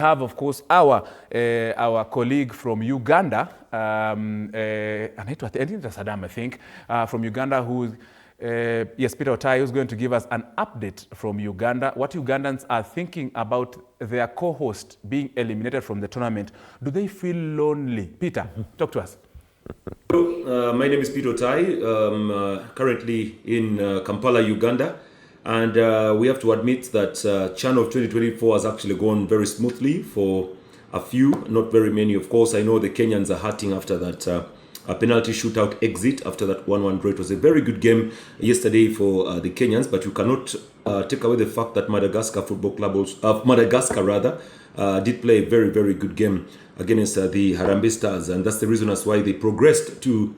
Have, of course, our colleague from Uganda, Saddam, I think, from Uganda, who, yes, Peter Otai, who's going to give us an update from Uganda, what Ugandans are thinking about their co-host being eliminated from the tournament. Do they feel lonely? Peter, talk to us. Hello, my name is Peter Otai. I'm currently in Kampala, Uganda. And we have to admit that CHAN of 2024 has actually gone very smoothly for a few, not very many. Of course, I know the Kenyans are hurting after that penalty shootout exit, after that 1-1 draw. It was a very good game yesterday for the Kenyans, but you cannot take away the fact that Madagascar Football Club, did play a very, very good game against the Harambee Stars. And that's the reason as why they progressed to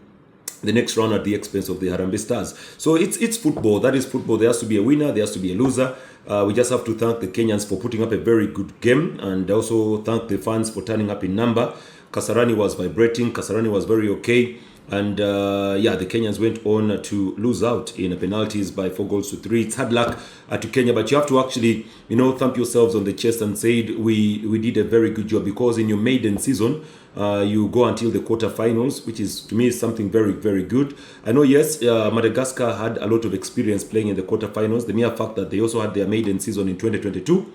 the next round at the expense of the Harambee Stars. So it's football. That is football. There has to be a winner. There has to be a loser. We just have to thank the Kenyans for putting up a very good game, and also thank the fans for turning up in number. Kasarani was vibrating. Kasarani was very okay. And yeah, the Kenyans went on to lose out in penalties by 4-3. It's hard luck to Kenya, but you have to actually, thump yourselves on the chest and say we did a very good job, because in your maiden season, you go until the quarterfinals, which is, to me, is something very, very good. I know, yes, Madagascar had a lot of experience playing in the quarterfinals. The mere fact that they also had their maiden season in 2022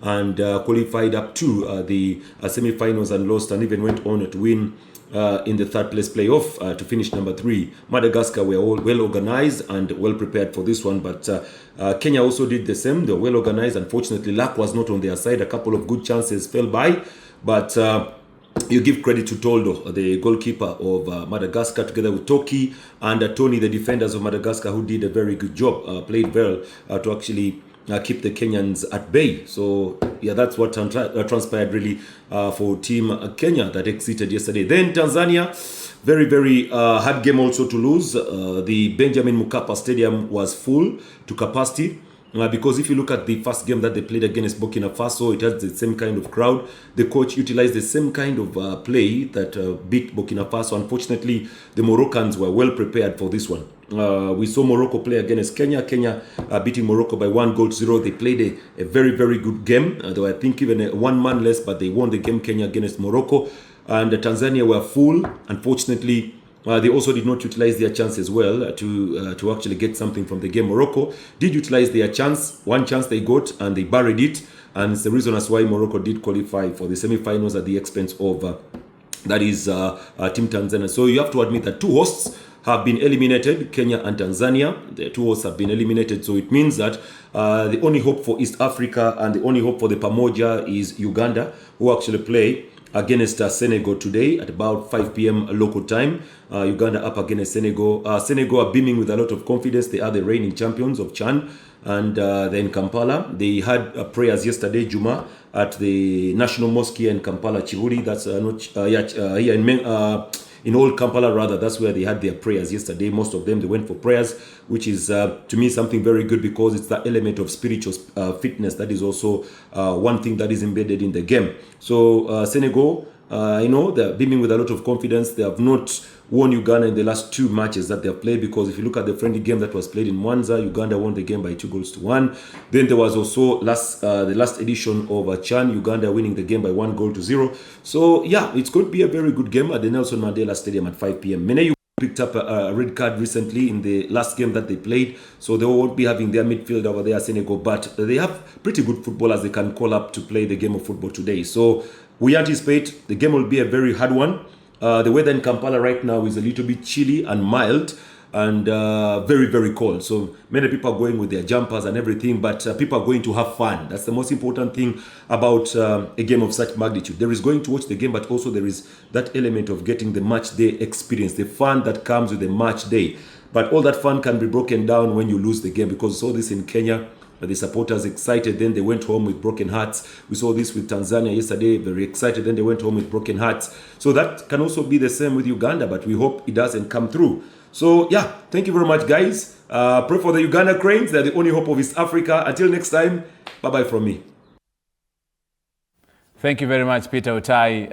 and qualified up to the semi-finals and lost, and even went on to win in the third place playoff to finish number 3. Madagascar were all well organized and well prepared for this one, but Kenya also did the same. They were well organized. Unfortunately, luck was not on their side. A couple of good chances fell by, but you give credit to Toldo, the goalkeeper of Madagascar, together with Toki and Tony, the defenders of Madagascar, who did a very good job, played well to actually keep the Kenyans at bay. So yeah, that's what transpired really for Team Kenya that exited yesterday. Then Tanzania, very, very hard game also to lose. The Benjamin Mkapa Stadium was full to capacity. Because if you look at the first game that they played against Burkina Faso, it has the same kind of crowd. The coach utilized the same kind of play that beat Burkina Faso. Unfortunately, the Moroccans were well prepared for this one. We saw Morocco play against Kenya. Kenya beating Morocco by 1-0. They played a very, very good game. They were, I think, even one man less, but they won the game, Kenya against Morocco. And Tanzania were full. Unfortunately, they also did not utilize their chance as well to actually get something from the game. Morocco did utilize their chance. One chance they got, and they buried it. And it's the reason as why Morocco did qualify for the semi-finals at the expense of, Team Tanzania. So you have to admit that two hosts have been eliminated, Kenya and Tanzania. The two hosts have been eliminated. So it means that the only hope for East Africa and the only hope for the Pamoja is Uganda, who actually play against Senegal today at about 5 p.m. local time. Uganda up against Senegal. Senegal are beaming with a lot of confidence. They are the reigning champions of CHAN. And then Kampala, they had prayers yesterday, Juma, at the National Mosque here in Kampala, Chihuri. That's here in old Kampala, rather. That's where they had their prayers yesterday. Most of them, they went for prayers, which is, to me, something very good, because it's the element of spiritual fitness that is also one thing that is embedded in the game. So Senegal, I know they're beaming with a lot of confidence. They have not won Uganda in the last 2 matches that they have played, because if you look at the friendly game that was played in Mwanza, Uganda won the game by 2-1. Then there was also the last edition of CHAN, Uganda winning the game by 1-0. So yeah, it's going to be a very good game at the Nelson Mandela Stadium at 5 p.m. Mene picked up a red card recently in the last game that they played, so they won't be having their midfield over there, Senegal, but they have pretty good footballers they can call up to play the game of football today. So we anticipate the game will be a very hard one. The weather in Kampala right now is a little bit chilly and mild, and very, very cold. So many people are going with their jumpers and everything, but people are going to have fun. That's the most important thing about a game of such magnitude. There is going to watch the game, but also there is that element of getting the match day experience, the fun that comes with the match day. But all that fun can be broken down when you lose the game, because we saw this in Kenya. The supporters excited, then they went home with broken hearts. We saw this with Tanzania yesterday, very excited, then they went home with broken hearts. So that can also be the same with Uganda, but we hope it doesn't come through. So yeah, thank you very much, guys. Pray for the Uganda Cranes. They're the only hope of East Africa. Until next time, bye-bye from me. Thank you very much, Peter Otai.